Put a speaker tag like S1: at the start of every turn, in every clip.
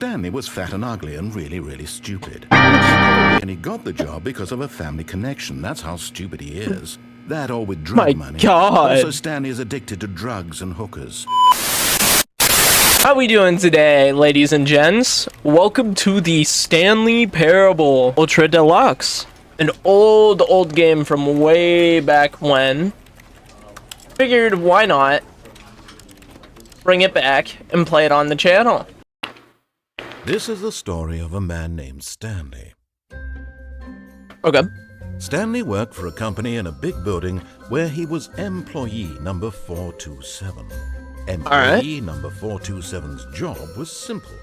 S1: Stanley was fat and ugly and really stupid. And he got the job because of a family connection. That's how stupid he is. That or with drug money.
S2: God.
S1: Also, Stanley is addicted to drugs and hookers.
S2: How we doing today, ladies and gents? Welcome to the Stanley Parable Ultra Deluxe. An old game from way back when. Figured why not bring it back and play it on the channel.
S1: This is the story of a man named Stanley.
S2: Okay.
S1: Stanley worked for a company in a big building where he was employee number 427. Employee number 427's job was simple.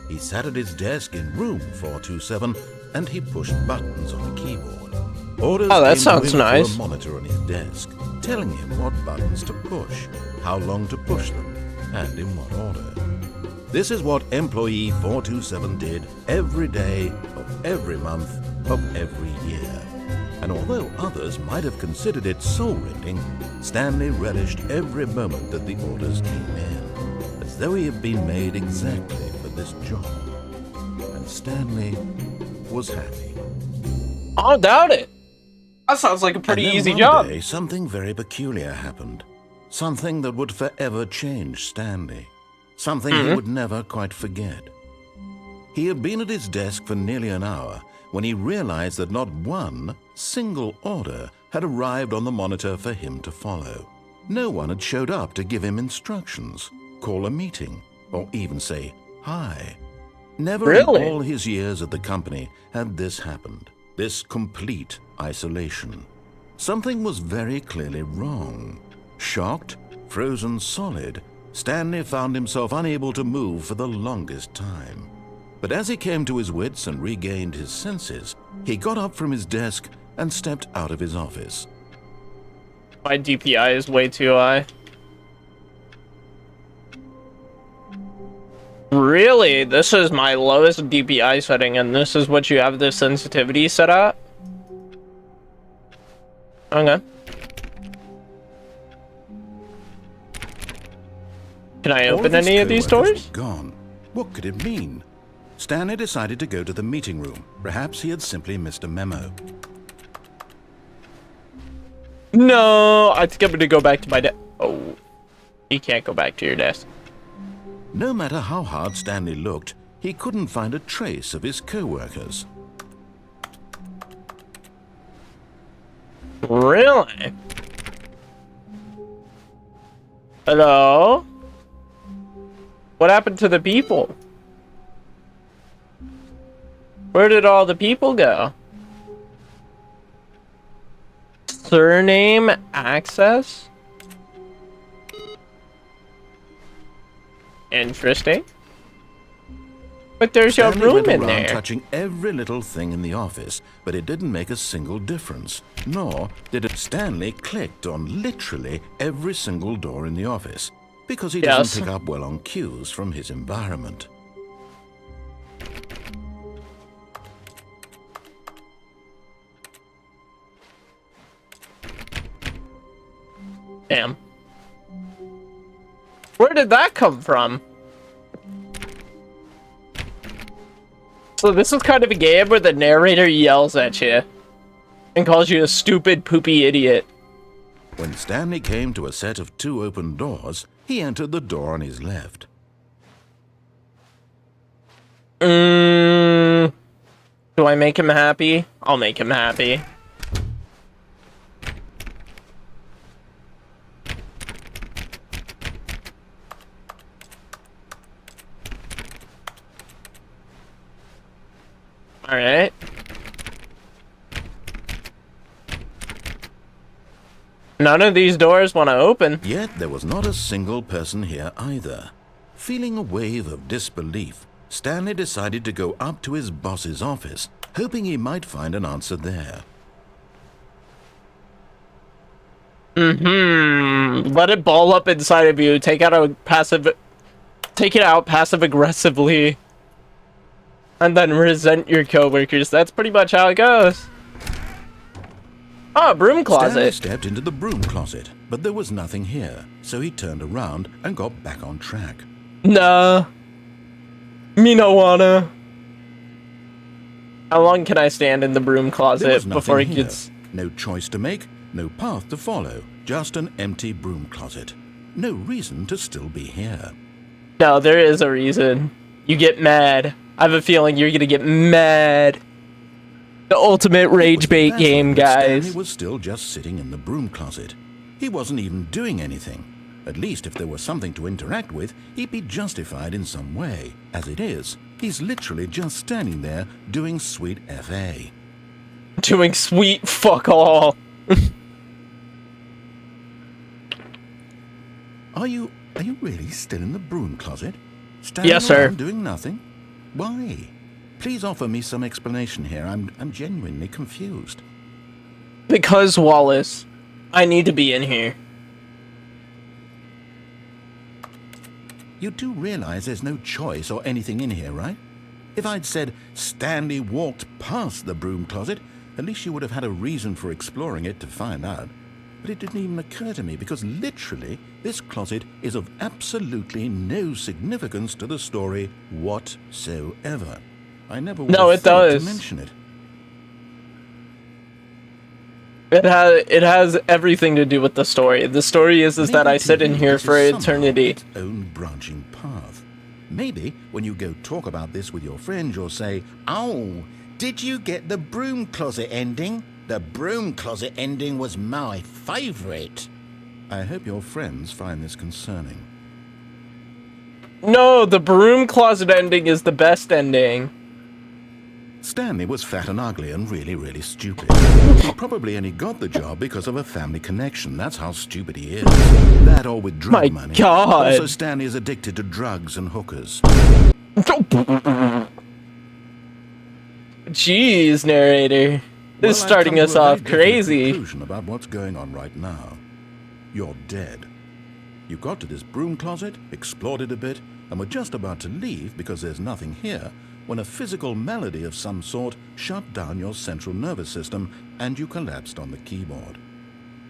S1: He sat at his desk in room 427 and he pushed buttons on a keyboard. Orders
S2: that
S1: came
S2: sounds
S1: to him
S2: nice.
S1: through a monitor on his desk, telling him what buttons to push, how long to push them, and in what order. This is what employee 427 did every day of every month of every year. And although others might have considered it soul-rending, Stanley relished every moment that the orders came in, as though he had been made exactly for this job. And Stanley was happy.
S2: I don't doubt it. That sounds like a pretty
S1: And then
S2: easy
S1: one
S2: job.
S1: day, something very peculiar happened. Something that would forever change Stanley. Something he would never quite forget. He had been at his desk for nearly an hour when he realized that not one single order had arrived on the monitor for him to follow. No one had showed up to give him instructions, call a meeting, or even say hi. Never in all his years at the company had this happened, this complete isolation. Something was very clearly wrong. Shocked, frozen solid, Stanley found himself unable to move for the longest time. But as he came to his wits and regained his senses, he got up from his desk and stepped out of his office.
S2: My DPI is way too high. Really? This is my lowest DPI setting, and this is what you have the sensitivity set at? Okay. Can I open any of these doors?
S1: Gone. What could it mean? Stanley decided to go to the meeting room. Perhaps he had simply missed a memo.
S2: No, I think I'm gonna go back to my desk. Oh, you can't go back to your desk.
S1: No matter how hard Stanley looked, he couldn't find a trace of his co-workers.
S2: Really? Hello? What happened to the people? Where did all the people go? Surname access? Interesting. But there's your
S1: Stanley
S2: room
S1: went
S2: in
S1: around
S2: there.
S1: touching every little thing in the office, but it didn't make a single difference. Nor did it. Stanley clicked on literally every single door in the office, because he doesn't pick up well on cues from his environment.
S2: Damn. Where did that come from? So this is kind of a game where the narrator yells at you and calls you a stupid, poopy idiot.
S1: When Stanley came to a set of 2 open doors, he entered the door on his left.
S2: Do I make him happy? I'll make him happy. Alright. None of these doors want to open.
S1: Yet there was not a single person here either. Feeling a wave of disbelief, Stanley decided to go up to his boss's office, hoping he might find an answer there.
S2: Let it ball up inside of you. Take it out passive aggressively. And then resent your coworkers. That's pretty much how it goes. Oh, broom closet.
S1: Stanley stepped into the broom closet, but there was nothing here, so he turned around and got back on track.
S2: No. Me no wanna. How long can I stand in the broom
S1: There
S2: closet
S1: was
S2: before it
S1: nothing here.
S2: gets...
S1: No choice to make, no path to follow, just an empty broom closet. No reason to still be here.
S2: No, there is a reason. You get mad. I have a feeling you're gonna get mad. The ultimate rage bait game, guys.
S1: Stanley was still just sitting in the broom closet. He wasn't even doing anything. At least if there was something to interact with, he'd be justified in some way. As it is, he's literally just standing there doing sweet FA.
S2: Doing sweet fuck all.
S1: Are you really still in the broom closet? Standing
S2: Yes, sir.
S1: around doing nothing? Why? Please offer me some explanation here. I'm genuinely confused.
S2: Because, Wallace, I need to be in here.
S1: You do realize there's no choice or anything in here, right? If I'd said Stanley walked past the broom closet, at least you would have had a reason for exploring it to find out. But it didn't even occur to me because literally this closet is of absolutely no significance to the story whatsoever. I never would have thought to mention it.
S2: It has everything to do with the story. The story is that I sit in here for eternity.
S1: Its own branching path. Maybe when you go talk about this with your friends, you'll say, "Oh, did you get the broom closet ending? The broom closet ending was my favorite." I hope your friends find this concerning.
S2: No, the broom closet ending is the best ending.
S1: Stanley was fat and ugly and really, really stupid. He probably only got the job because of a family connection. That's how stupid he is. That or with drug money.
S2: My God.
S1: Also, Stanley is addicted to drugs and hookers.
S2: Jeez, narrator. This is starting us off crazy.
S1: Conclusion about what's going on right now. You're dead. You got to this broom closet, explored it a bit, and were just about to leave because there's nothing here, when a physical malady of some sort shut down your central nervous system and you collapsed on the keyboard.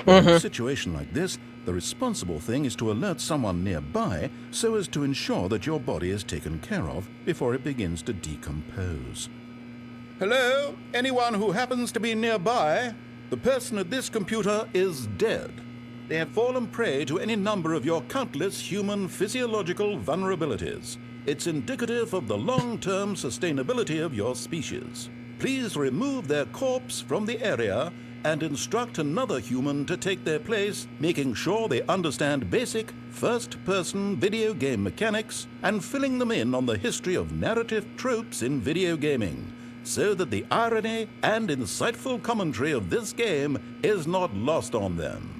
S1: In a situation like this, the responsible thing is to alert someone nearby so as to ensure that your body is taken care of before it begins to decompose. Hello? Anyone who happens to be nearby? The person at this computer is dead. They have fallen prey to any number of your countless human physiological vulnerabilities. It's indicative of the long-term sustainability of your species. Please remove their corpse from the area and instruct another human to take their place, making sure they understand basic first-person video game mechanics and filling them in on the history of narrative tropes in video gaming, so that the irony and insightful commentary of this game is not lost on them.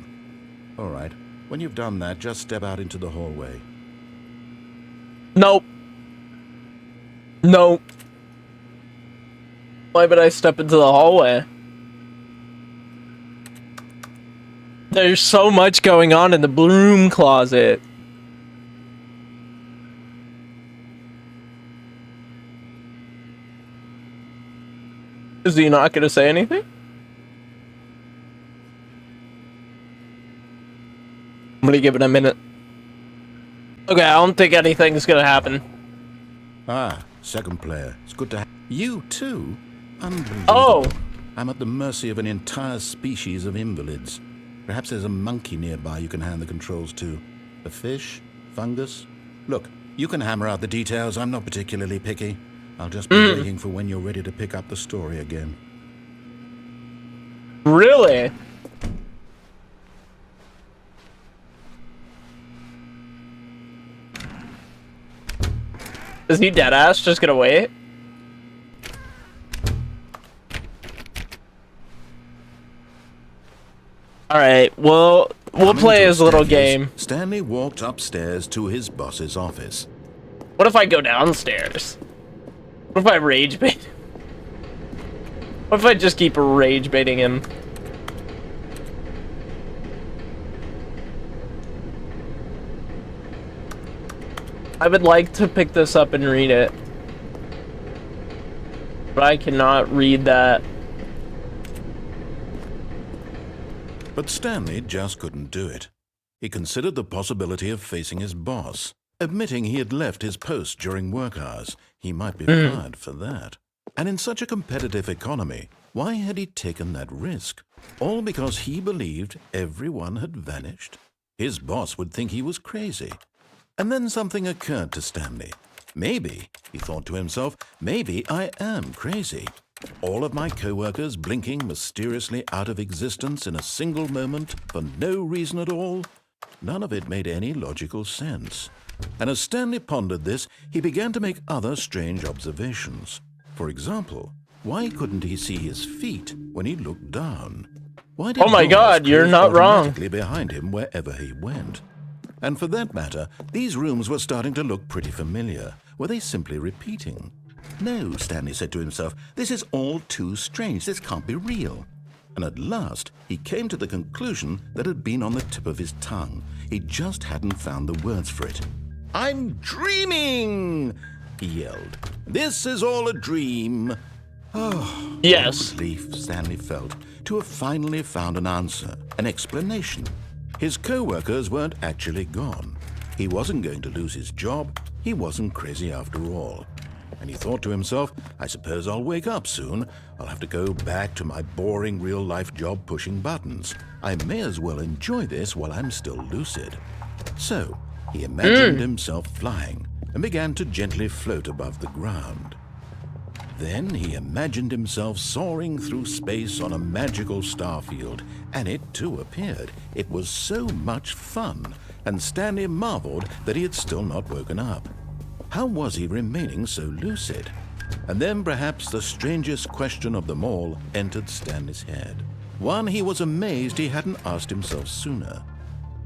S1: All right, when you've done that, just step out into the hallway.
S2: Nope. Nope. Why would I step into the hallway? There's so much going on in the broom closet. Is he not gonna say anything? I'm gonna give it a minute. Okay, I don't think anything's gonna happen.
S1: Ah, second player. It's good to have you too. Unbelievable.
S2: Oh!
S1: I'm at the mercy of an entire species of invalids. Perhaps there's a monkey nearby you can hand the controls to. A fish? Fungus? Look, you can hammer out the details. I'm not particularly picky. I'll just be waiting for when you're ready to pick up the story again.
S2: Really? Is he deadass just gonna wait? Alright, we'll play his little game.
S1: Stanley walked upstairs to his boss's office.
S2: What if I go downstairs? What if I rage bait? What if I just keep rage baiting him? I would like to pick this up and read it, but I cannot read that.
S1: But Stanley just couldn't do it. He considered the possibility of facing his boss, Admitting he had left his post during work hours, he might be fired for that. And in such a competitive economy, why had he taken that risk? All because he believed everyone had vanished? His boss would think he was crazy. And then something occurred to Stanley. Maybe, he thought to himself, maybe I am crazy. All of my co-workers blinking mysteriously out of existence in a single moment for no reason at all? None of it made any logical sense. And as Stanley pondered this, he began to make other strange observations. For example, why couldn't he see his feet when he looked down? Why did
S2: Oh my God, you're not wrong.
S1: automatically behind him wherever he went? And for that matter, these rooms were starting to look pretty familiar. Were they simply repeating? No, Stanley said to himself, this is all too strange. This can't be real. And at last, he came to the conclusion that had been on the tip of his tongue. He just hadn't found the words for it. I'm dreaming, he yelled. This is all a dream. Oh,
S2: yes.
S1: What relief Stanley felt to have finally found an answer, an explanation. His co-workers weren't actually gone. He wasn't going to lose his job. He wasn't crazy after all. And he thought to himself, I suppose I'll wake up soon. I'll have to go back to my boring real-life job pushing buttons. I may as well enjoy this while I'm still lucid. So, he imagined himself flying and began to gently float above the ground. Then he imagined himself soaring through space on a magical starfield, and it too appeared. It was so much fun, and Stanley marveled that he had still not woken up. How was he remaining so lucid? And then perhaps the strangest question of them all entered Stanley's head. One he was amazed he hadn't asked himself sooner.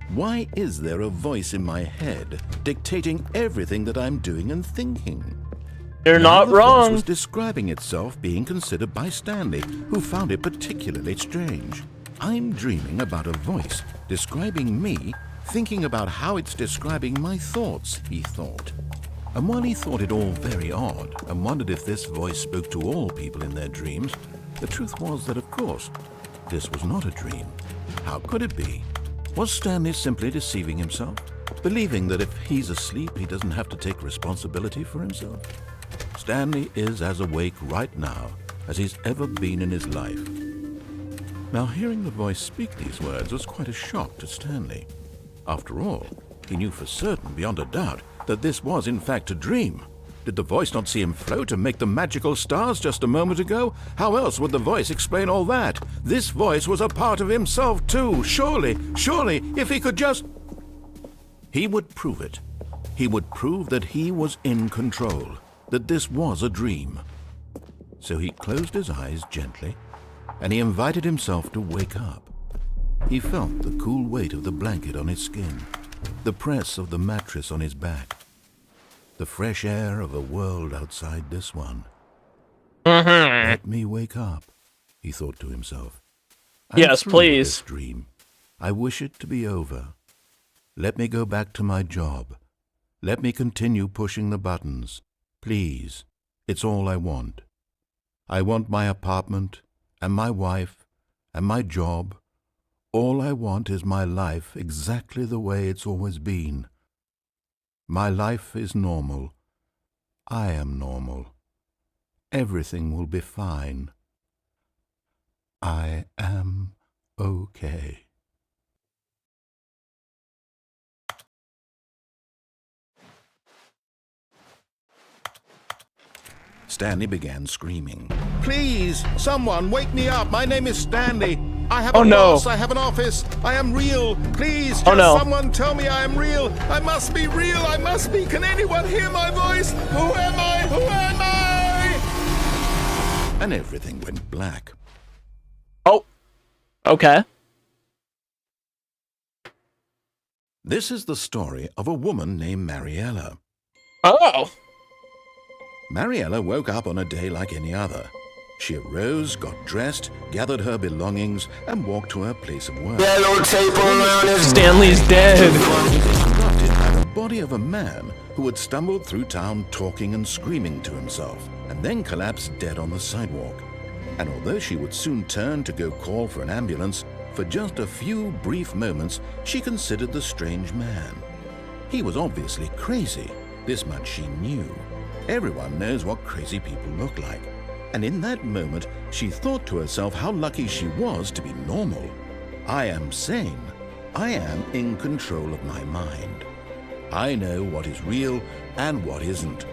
S1: Why is there a voice in my head dictating everything that I'm doing and thinking?
S2: You're not
S1: The voice
S2: wrong.
S1: was describing itself being considered by Stanley, who found it particularly strange. I'm dreaming about a voice describing me, thinking about how it's describing my thoughts, he thought. And while he thought it all very odd and wondered if this voice spoke to all people in their dreams, the truth was that, of course, this was not a dream. How could it be? Was Stanley simply deceiving himself, believing that if he's asleep, he doesn't have to take responsibility for himself? Stanley is as awake right now as he's ever been in his life. Now, hearing the voice speak these words was quite a shock to Stanley. After all, he knew for certain, beyond a doubt, that this was in fact a dream. Did the voice not see him float and make the magical stars just a moment ago? How else would the voice explain all that? This voice was a part of himself too. Surely, if he could just... He would prove it. He would prove that he was in control, that this was a dream. So he closed his eyes gently, and he invited himself to wake up. He felt the cool weight of the blanket on his skin, the press of the mattress on his back, the fresh air of a world outside this one. Let me wake up, he thought to himself. I'm
S2: Yes,
S1: through with
S2: please.
S1: this dream. I wish it to be over. Let me go back to my job. Let me continue pushing the buttons. Please, it's all I want. I want my apartment, and my wife, and my job. All I want is my life exactly the way it's always been. My life is normal. I am normal. Everything will be fine. I am okay. Stanley began screaming. Please, someone, wake me up. My name is Stanley. I have a boss. I have an office. I am real. Please, just someone tell me I am real. I must be real. I must be. Can anyone hear my voice? Who am I? Who am I? And everything went black.
S2: Oh, okay.
S1: This is the story of a woman named Mariella.
S2: Oh.
S1: Mariella woke up on a day like any other. She arose, got dressed, gathered her belongings, and walked to her place of work.
S2: Stanley's dead.
S1: Interrupted by the body of a man who had stumbled through town talking and screaming to himself, and then collapsed dead on the sidewalk. And although she would soon turn to go call for an ambulance, for just a few brief moments she considered the strange man. He was obviously crazy. This much she knew. Everyone knows what crazy people look like. And in that moment, she thought to herself how lucky she was to be normal. I am sane. I am in control of my mind. I know what is real and what isn't.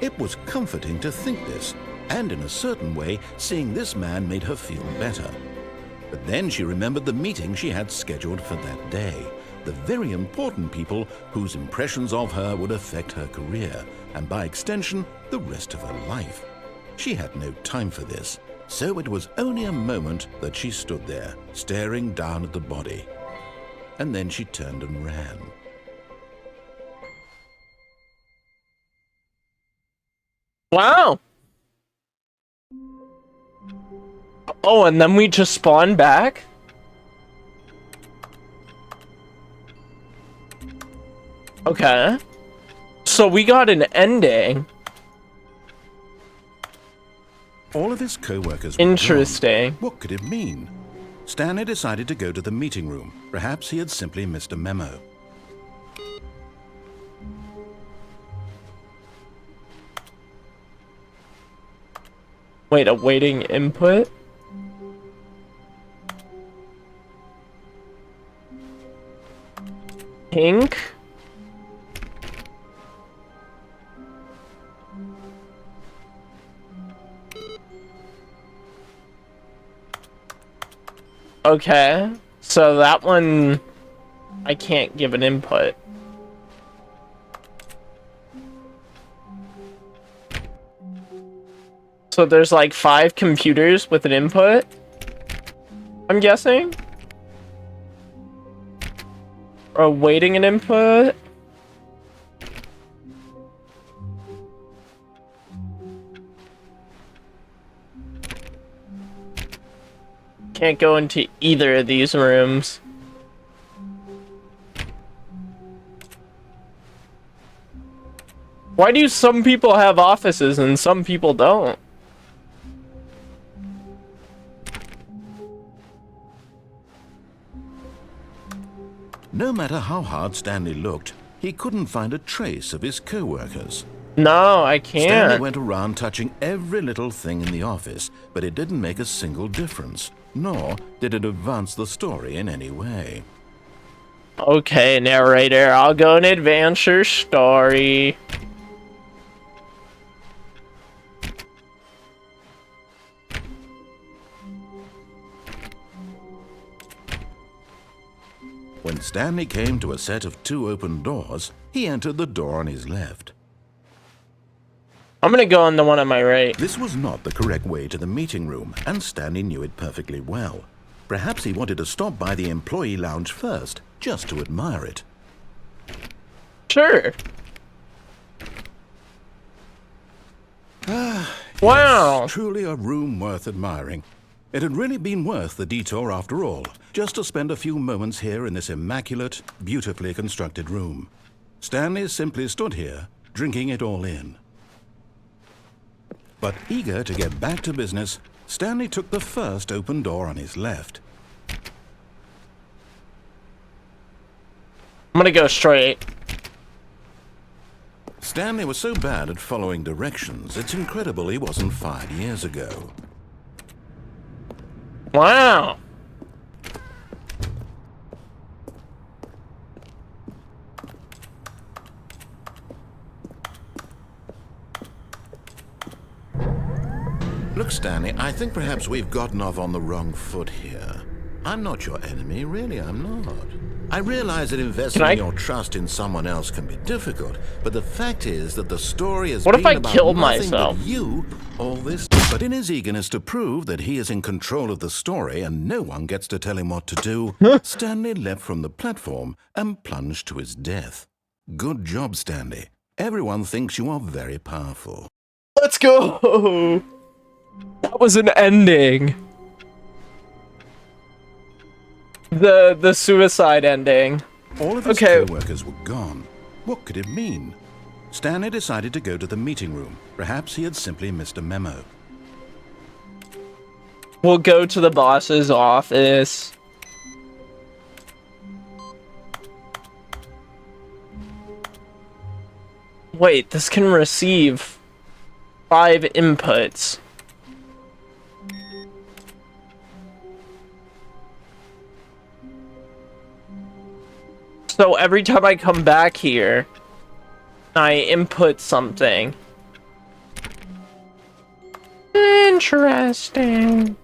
S1: It was comforting to think this, and in a certain way, seeing this man made her feel better. But then she remembered the meeting she had scheduled for that day, the very important people whose impressions of her would affect her career, and by extension, the rest of her life. She had no time for this, so it was only a moment that she stood there, staring down at the body. And then she turned and ran.
S2: Wow. Oh, and then we just spawn back? Okay. So we got an ending.
S1: All of his co-workers were
S2: interesting.
S1: gone. What could it mean? Stanley decided to go to the meeting room. Perhaps he had simply missed a memo.
S2: Wait, awaiting input? Pink? Okay, so that one I can't give an input. So there's like 5 computers with an input, I'm guessing? Or awaiting an input? Can't go into either of these rooms. Why do some people have offices and some people don't?
S1: No matter how hard Stanley looked, he couldn't find a trace of his co-workers.
S2: No, I can't.
S1: Stanley went around touching every little thing in the office, but it didn't make a single difference, nor did it advance the story in any way.
S2: Okay, narrator, I'll go and advance your story.
S1: When Stanley came to a set of 2 open doors, he entered the door on his left.
S2: I'm gonna go on the one on my right.
S1: This was not the correct way to the meeting room, and Stanley knew it perfectly well. Perhaps he wanted to stop by the employee lounge first, just to admire it.
S2: Sure.
S1: Wow.
S2: Wow.
S1: Truly a room worth admiring. It had really been worth the detour after all, just to spend a few moments here in this immaculate, beautifully constructed room. Stanley simply stood here, drinking it all in. But eager to get back to business, Stanley took the first open door on his left.
S2: I'm gonna go straight.
S1: Stanley was so bad at following directions, it's incredible he wasn't fired years ago.
S2: Wow.
S1: Look, Stanley, I think perhaps we've gotten off on the wrong foot here. I'm not your enemy, really, I'm not. I realize that investing your trust in someone else can be difficult, but the fact is that the story has been about nothing but you all this time. But in his eagerness to prove that he is in control of the story and no one gets to tell him what to do, Stanley leapt from the platform and plunged to his death. Good job, Stanley. Everyone thinks you are very powerful.
S2: Let's go! That was an ending. The suicide ending.
S1: All of his co-workers were gone. What could it mean? Stanley decided to go to the meeting room. Perhaps he had simply missed a memo.
S2: We'll go to the boss's office. Wait, this can receive 5 inputs. So every time I come back here, I input something. Interesting.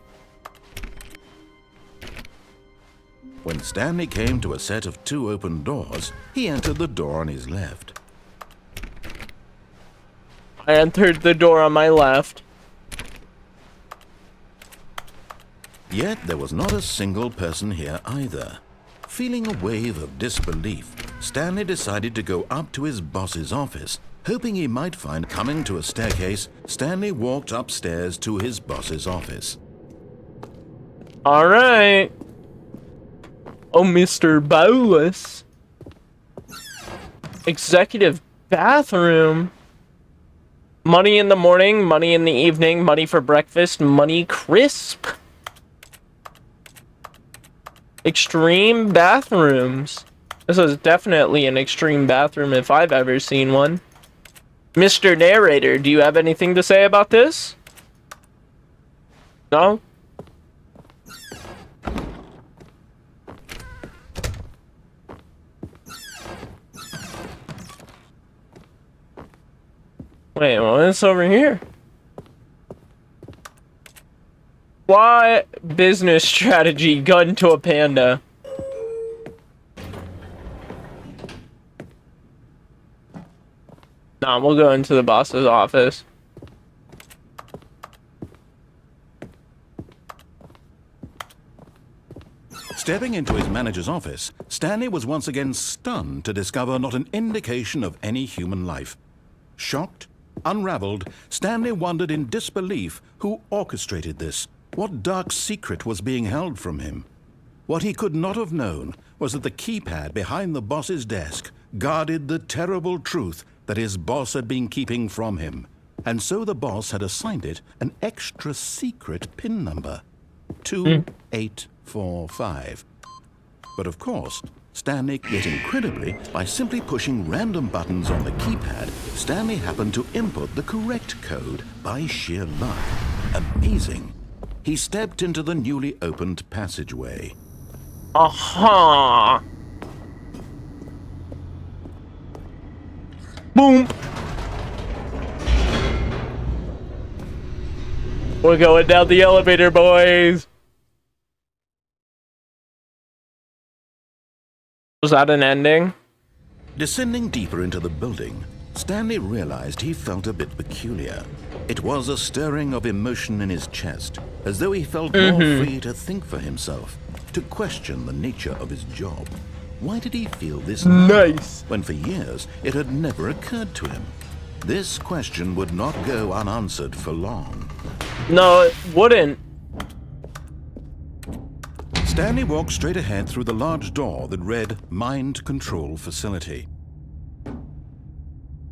S1: When Stanley came to a set of 2 open doors, he entered the door on his left.
S2: I entered the door on my left.
S1: Yet there was not a single person here either. Feeling a wave of disbelief, Stanley decided to go up to his boss's office. Hoping he might find coming to a staircase, Stanley walked upstairs to his boss's office.
S2: All right. Oh, Mr. Boas. Executive bathroom. Money in the morning, money in the evening, money for breakfast, money crisp. Extreme bathrooms. This is definitely an extreme bathroom if I've ever seen one. Mr. Narrator, do you have anything to say about this? No? Wait, what's over here? Why business strategy gun to a panda? Nah, we'll go into the boss's office.
S1: Stepping into his manager's office, Stanley was once again stunned to discover not an indication of any human life. Shocked, unraveled, Stanley wondered in disbelief who orchestrated this. What dark secret was being held from him? What he could not have known was that the keypad behind the boss's desk guarded the terrible truth that his boss had been keeping from him. And so the boss had assigned it an extra secret PIN number, 2845. But of course, Stanley, yet incredibly, by simply pushing random buttons on the keypad, Stanley happened to input the correct code by sheer luck. Amazing. He stepped into the newly opened passageway.
S2: Aha! Boom! We're going down the elevator, boys! Was that an ending?
S1: Descending deeper into the building, Stanley realized he felt a bit peculiar. It was a stirring of emotion in his chest, as though he felt more free to think for himself, to question the nature of his job. Why did he feel this
S2: Nice.
S1: when for years it had never occurred to him? This question would not go unanswered for long.
S2: No, it wouldn't.
S1: Stanley walked straight ahead through the large door that read Mind Control Facility.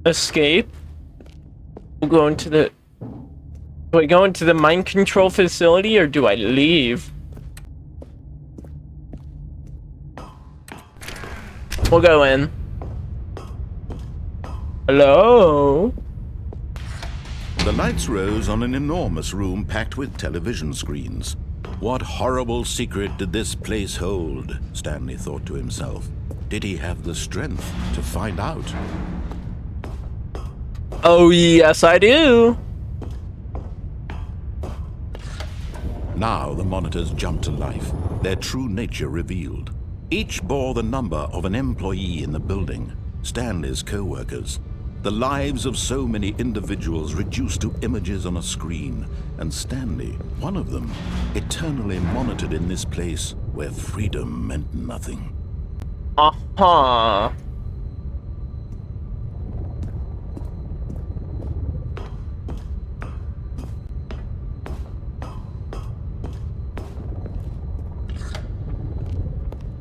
S2: Escape? We'll go into the... Do I go into the mind control facility or do I leave? We'll go in. Hello?
S1: The lights rose on an enormous room packed with television screens. What horrible secret did this place hold? Stanley thought to himself. Did he have the strength to find out?
S2: Oh, yes, I do.
S1: Now the monitors jumped to life, their true nature revealed. Each bore the number of an employee in the building, Stanley's co-workers. The lives of so many individuals reduced to images on a screen, and Stanley, one of them, eternally monitored in this place where freedom meant nothing.
S2: Uh-huh.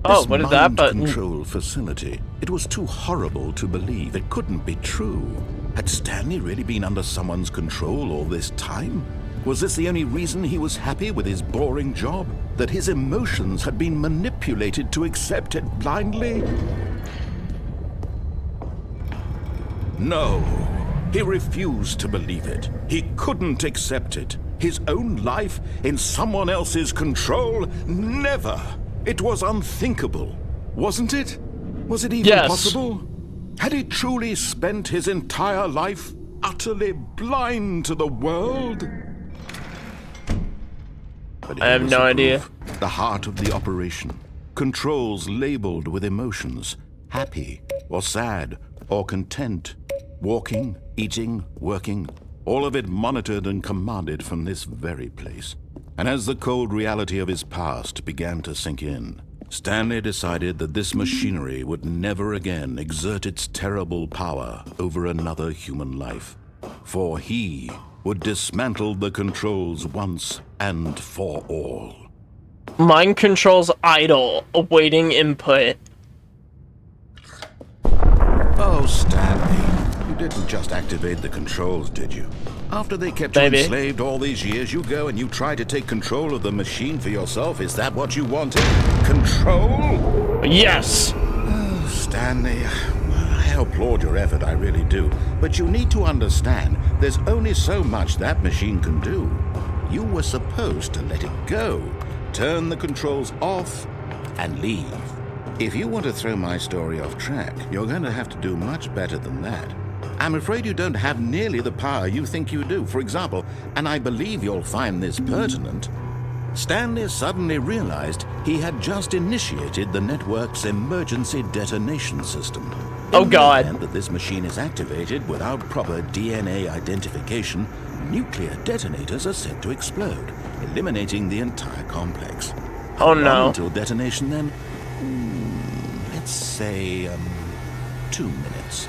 S2: Oh, what is that button?
S1: Control facility. It was too horrible to believe. It couldn't be true. Had Stanley really been under someone's control all this time? Was this the only reason he was happy with his boring job? That his emotions had been manipulated to accept it blindly? No. He refused to believe it. He couldn't accept it. His own life in someone else's control? Never. It was unthinkable. Wasn't it? Was it even possible? Had he truly spent his entire life utterly blind to the world? But
S2: I have no idea.
S1: The heart of the operation. Controls labeled with emotions. Happy or sad or content. Walking, eating, working. All of it monitored and commanded from this very place. And as the cold reality of his past began to sink in, Stanley decided that this machinery would never again exert its terrible power over another human life. For he would dismantle the controls once and for all.
S2: Mind controls idle, awaiting input.
S1: Oh, Stanley, you didn't just activate the controls, did you? After they kept you enslaved all these years, you go and you try to take control of the machine for yourself. Is that what you wanted? Control?
S2: Yes!
S1: Oh, Stanley, I applaud your effort, I really do. But you need to understand, there's only so much that machine can do. You were supposed to let it go, turn the controls off, and leave. If you want to throw my story off track, you're going to have to do much better than that. I'm afraid you don't have nearly the power you think you do. For example, and I believe you'll find this pertinent, Stanley suddenly realized he had just initiated the network's emergency detonation system.
S2: Oh God.
S1: In the event that this machine is activated without proper DNA identification, nuclear detonators are set to explode, eliminating the entire complex.
S2: Oh no.
S1: Until detonation then? Let's say, 2 minutes.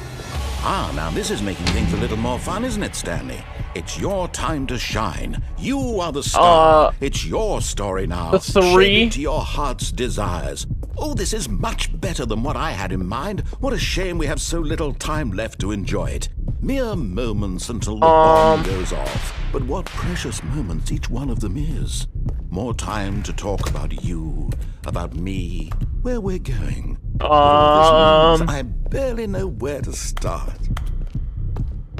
S1: Ah, now this is making things a little more fun, isn't it, Stanley? It's your time to shine. You are the star. It's your story now.
S2: The 3?
S1: Shape it to your heart's desires. Oh, this is much better than what I had in mind. What a shame we have so little time left to enjoy it. Mere moments until the bomb goes off. But what precious moments each one of them is. More time to talk about you, about me, where we're going. All this means I barely know where to start.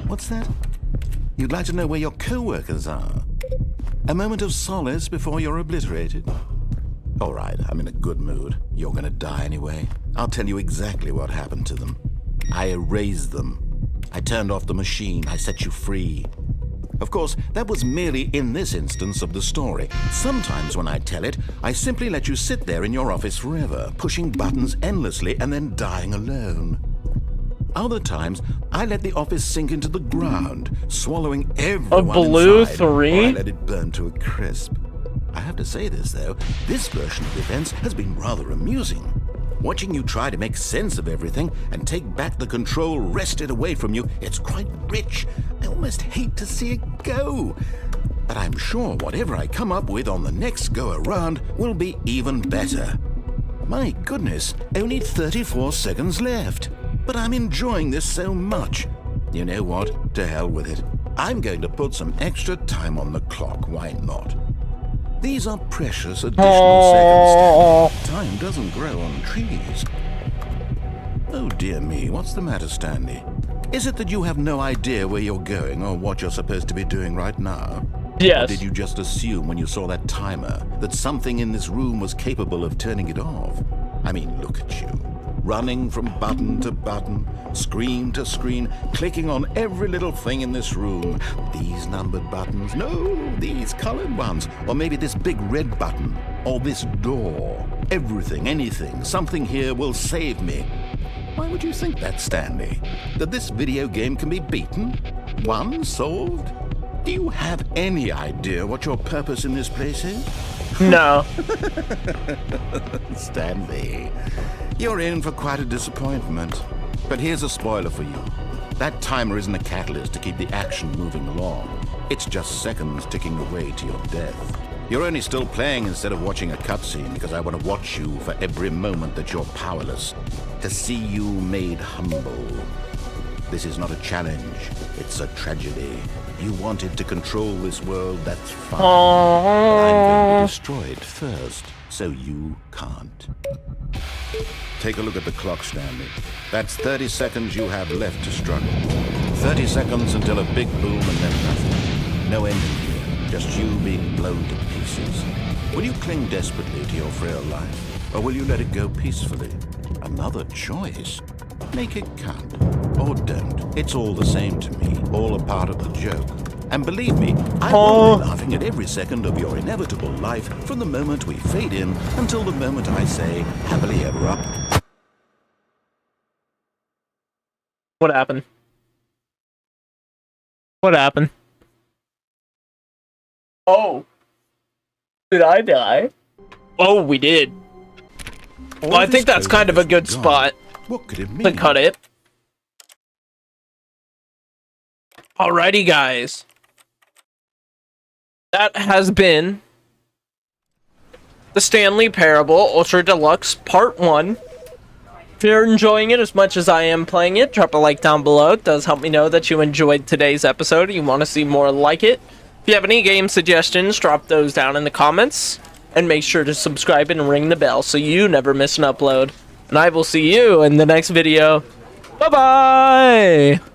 S1: What's that? You'd like to know where your co-workers are? A moment of solace before you're obliterated? All right, I'm in a good mood. You're gonna die anyway. I'll tell you exactly what happened to them. I erased them. I turned off the machine. I set you free. Of course, that was merely in this instance of the story. Sometimes when I tell it, I simply let you sit there in your office forever, pushing buttons endlessly and then dying alone. Other times, I let the office sink into the ground, swallowing everyone inside, or I let it burn to a crisp. I have to say this, though, this version of events has been rather amusing. Watching you try to make sense of everything and take back the control wrested away from you, it's quite rich. I almost hate to see it go. But I'm sure whatever I come up with on the next go-around will be even better. My goodness, only 34 seconds left. But I'm enjoying this so much. You know what? To hell with it. I'm going to put some extra time on the clock, why not? These are precious additional seconds. Time doesn't grow on trees. Oh dear me, what's the matter, Stanley? Is it that you have no idea where you're going or what you're supposed to be doing right now?
S2: Yes.
S1: Or did you just assume when you saw that timer that something in this room was capable of turning it off? I mean, look at you. Running from button to button, screen to screen, clicking on every little thing in this room. These numbered buttons, no, these colored ones. Or maybe this big red button, or this door. Everything, anything, something here will save me. Why would you think that, Stanley? That this video game can be beaten? Won? Solved? Do you have any idea what your purpose in this place is?
S2: No.
S1: Stanley, you're in for quite a disappointment. But here's a spoiler for you. That timer isn't a catalyst to keep the action moving along. It's just seconds ticking away to your death. You're only still playing instead of watching a cutscene because I want to watch you for every moment that you're powerless. To see you made humble. This is not a challenge. It's a tragedy. You wanted to control this world, that's fine. But I'm going to destroy it first, so you can't. Take a look at the clock, Stanley. That's 30 seconds you have left to struggle. 30 seconds until a big boom and then nothing. No ending here, just you being blown to pieces. Will you cling desperately to your frail life, or will you let it go peacefully? Another choice. Make it count, or don't. It's all the same to me, all a part of the joke. And believe me, I will be laughing at every second of your inevitable life from the moment we fade in until the moment I say, happily ever after.
S2: What happened? What happened? Oh. Did I die? Oh, we did. Well, I think that's kind of a good spot
S1: What could it mean?
S2: to cut it. Alrighty, guys. That has been the Stanley Parable Ultra Deluxe Part 1. If you're enjoying it as much as I am playing it, drop a like down below. It does help me know that you enjoyed today's episode and you want to see more like it. If you have any game suggestions, drop those down in the comments. And make sure to subscribe and ring the bell so you never miss an upload. And I will see you in the next video. Bye-bye!